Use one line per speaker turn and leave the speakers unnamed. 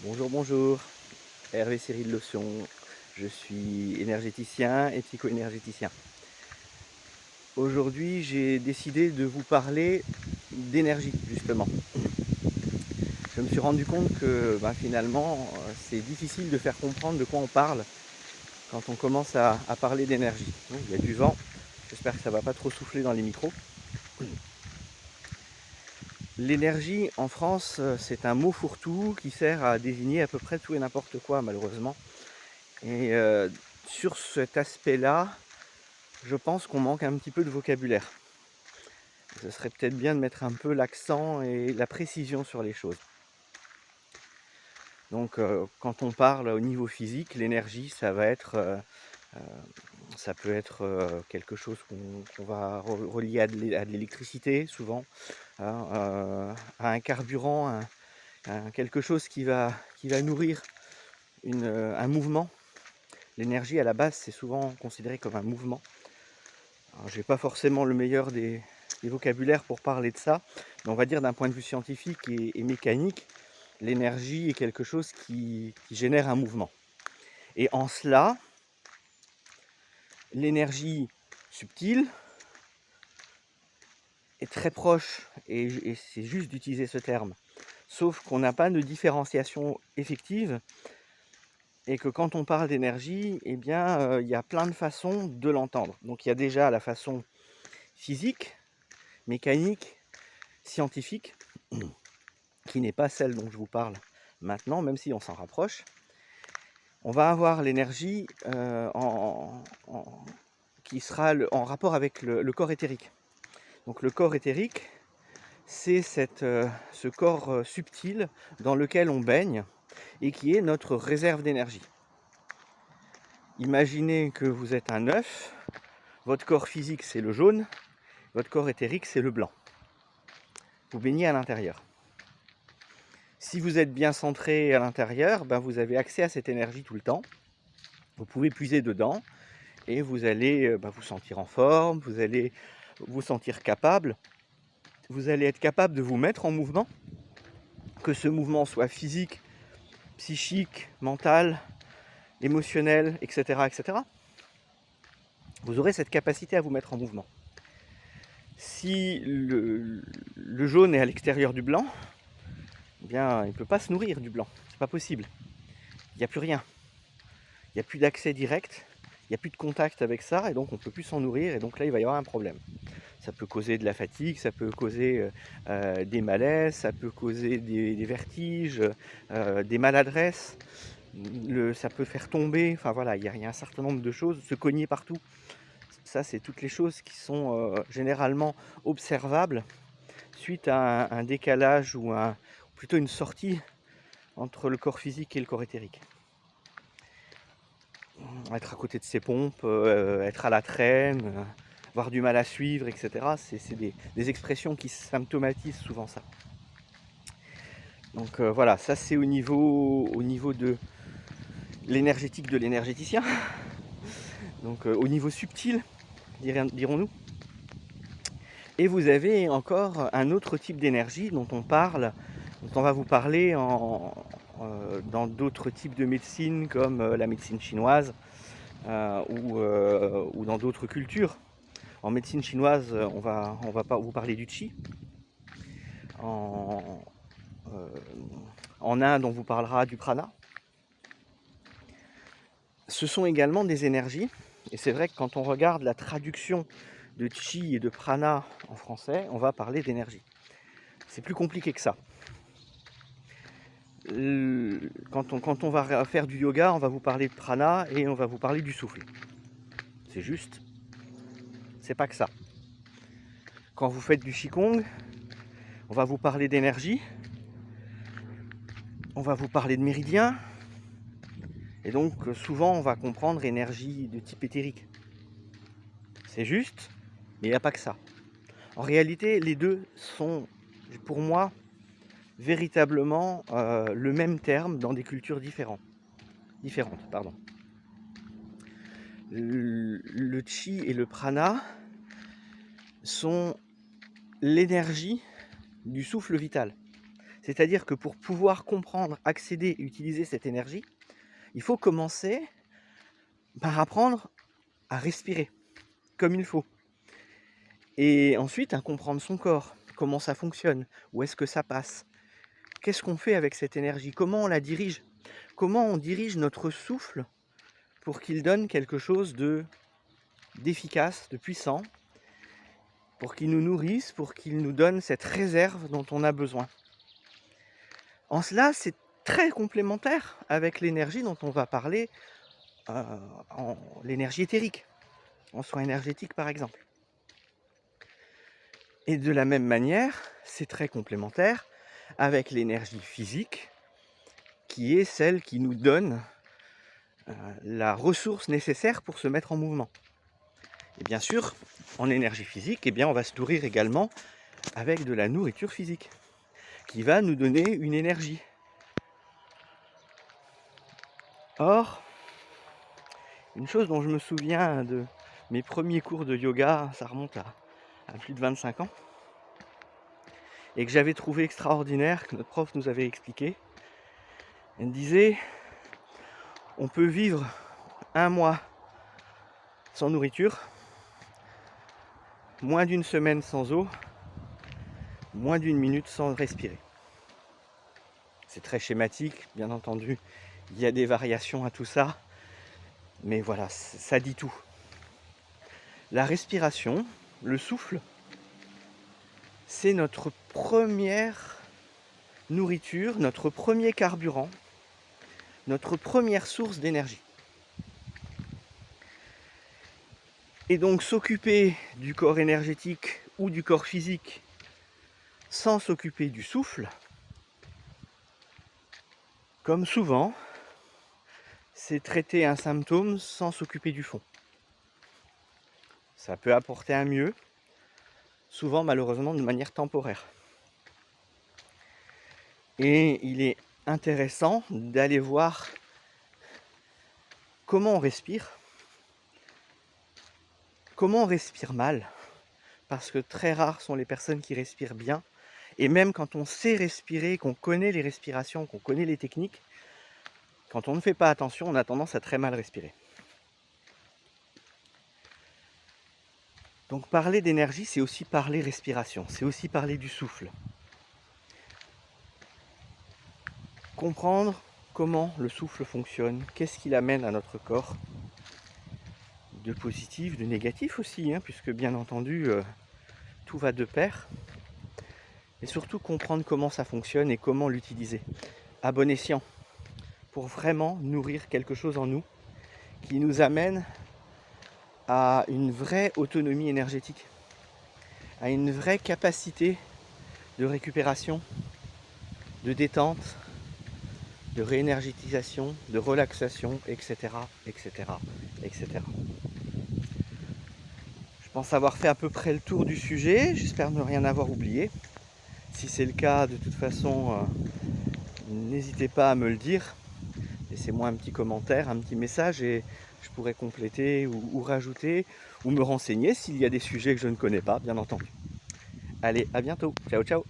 Bonjour, bonjour, Hervé Cyril Leçon, je suis énergéticien et psycho-énergéticien. Aujourd'hui, j'ai décidé de vous parler d'énergie, justement. Je me suis rendu compte que finalement, c'est difficile de faire comprendre de quoi on parle quand on commence à parler d'énergie. Il y a du vent, j'espère que ça ne va pas trop souffler dans les micros. L'énergie, en France, c'est un mot fourre-tout qui sert à désigner à peu près tout et n'importe quoi, malheureusement. Et sur cet aspect-là, je pense qu'on manque un petit peu de vocabulaire. Ce serait peut-être bien de mettre un peu l'accent et la précision sur les choses. Donc quand on parle au niveau physique, l'énergie, ça peut être quelque chose qu'on va relier à de l'électricité souvent, hein, à un carburant, à quelque chose qui va nourrir un mouvement. L'énergie à la base, c'est souvent considéré comme un mouvement. Je n'ai pas forcément le meilleur des vocabulaires pour parler de ça, mais on va dire d'un point de vue scientifique et mécanique, l'énergie est quelque chose qui génère un mouvement. Et en cela, l'énergie subtile est très proche, et c'est juste d'utiliser ce terme, sauf qu'on n'a pas de différenciation effective, et que quand on parle d'énergie, eh bien, il y a plein de façons de l'entendre. Donc il y a déjà la façon physique, mécanique, scientifique, qui n'est pas celle dont je vous parle maintenant, même si on s'en rapproche. On va avoir l'énergie qui sera en rapport avec le corps éthérique. Donc le corps éthérique, c'est ce corps subtil dans lequel on baigne et qui est notre réserve d'énergie. Imaginez que vous êtes un œuf, votre corps physique c'est le jaune, votre corps éthérique c'est le blanc. Vous baignez à l'intérieur. Si vous êtes bien centré à l'intérieur, vous avez accès à cette énergie tout le temps. Vous pouvez puiser dedans et vous allez vous sentir en forme, vous allez vous sentir capable, vous allez être capable de vous mettre en mouvement, que ce mouvement soit physique, psychique, mental, émotionnel, etc., etc. Vous aurez cette capacité à vous mettre en mouvement. Si le jaune est à l'extérieur du blanc, eh bien, il ne peut pas se nourrir du blanc, c'est pas possible. Il n'y a plus rien, il n'y a plus d'accès direct, il n'y a plus de contact avec ça, et donc on ne peut plus s'en nourrir, et donc là il va y avoir un problème. Ça peut causer de la fatigue, ça peut causer des malaises, ça peut causer des vertiges, des maladresses, ça peut faire tomber, enfin voilà, il y a un certain nombre de choses, se cogner partout. Ça, c'est toutes les choses qui sont généralement observables suite à un décalage ou plutôt une sortie entre le corps physique et le corps éthérique. Être à côté de ses pompes, être à la traîne, avoir du mal à suivre, etc. C'est des expressions qui symptomatisent souvent ça. Donc voilà, ça c'est au niveau de l'énergétique de l'énergéticien. Donc au niveau subtil, dirons-nous. Et vous avez encore un autre type d'énergie dont on va vous parler dans d'autres types de médecine, comme la médecine chinoise ou dans d'autres cultures. En médecine chinoise, on va vous parler du qi. En Inde, on vous parlera du prana. Ce sont également des énergies, et c'est vrai que quand on regarde la traduction de qi et de prana en français, on va parler d'énergie. C'est plus compliqué que ça. Quand on va faire du yoga, on va vous parler de prana et on va vous parler du souffle. C'est juste, c'est pas que ça. Quand vous faites du qigong, on va vous parler d'énergie, on va vous parler de méridien, et donc souvent on va comprendre énergie de type éthérique. C'est juste, mais il n'y a pas que ça. En réalité, les deux sont, pour moi, véritablement le même terme dans des cultures différentes. Le qi et le prana sont l'énergie du souffle vital. C'est-à-dire que pour pouvoir comprendre, accéder et utiliser cette énergie, il faut commencer par apprendre à respirer comme il faut. Et ensuite, à comprendre son corps, comment ça fonctionne, où est-ce que ça passe, qu'est-ce qu'on fait avec cette énergie, comment on la dirige, comment on dirige notre souffle pour qu'il donne quelque chose d'efficace, de puissant, pour qu'il nous nourrisse, pour qu'il nous donne cette réserve dont on a besoin. En cela, c'est très complémentaire avec l'énergie dont on va parler, l'énergie éthérique, en soins énergétiques par exemple. Et de la même manière, c'est très complémentaire avec l'énergie physique, qui est celle qui nous donne la ressource nécessaire pour se mettre en mouvement. Et bien sûr, en énergie physique, on va se nourrir également avec de la nourriture physique, qui va nous donner une énergie. Or, une chose dont je me souviens de mes premiers cours de yoga, ça remonte à plus de 25 ans, et que j'avais trouvé extraordinaire, que notre prof nous avait expliqué. Elle disait, on peut vivre 1 mois sans nourriture, moins d'1 semaine sans eau, moins d'1 minute sans respirer. C'est très schématique, bien entendu, il y a des variations à tout ça, mais voilà, ça dit tout. La respiration, le souffle, c'est notre première nourriture, notre premier carburant, notre première source d'énergie. Et donc s'occuper du corps énergétique ou du corps physique sans s'occuper du souffle, comme souvent, c'est traiter un symptôme sans s'occuper du fond. Ça peut apporter un mieux, souvent malheureusement de manière temporaire. Et il est intéressant d'aller voir comment on respire mal, parce que très rares sont les personnes qui respirent bien. Et même quand on sait respirer, qu'on connaît les respirations, qu'on connaît les techniques, quand on ne fait pas attention, on a tendance à très mal respirer. Donc parler d'énergie, c'est aussi parler respiration, c'est aussi parler du souffle. Comprendre comment le souffle fonctionne, qu'est-ce qu'il amène à notre corps, de positif, de négatif aussi, puisque bien entendu, tout va de pair. Et surtout comprendre comment ça fonctionne et comment l'utiliser, à bon escient, pour vraiment nourrir quelque chose en nous qui nous amène à une vraie autonomie énergétique, à une vraie capacité de récupération, de détente, de réénergétisation, de relaxation, etc., etc., etc. Je pense avoir fait à peu près le tour du sujet, j'espère ne rien avoir oublié. Si c'est le cas, de toute façon, n'hésitez pas à me le dire. Laissez-moi un petit commentaire, un petit message et je pourrai compléter ou rajouter ou me renseigner s'il y a des sujets que je ne connais pas, bien entendu. Allez, à bientôt. Ciao, ciao.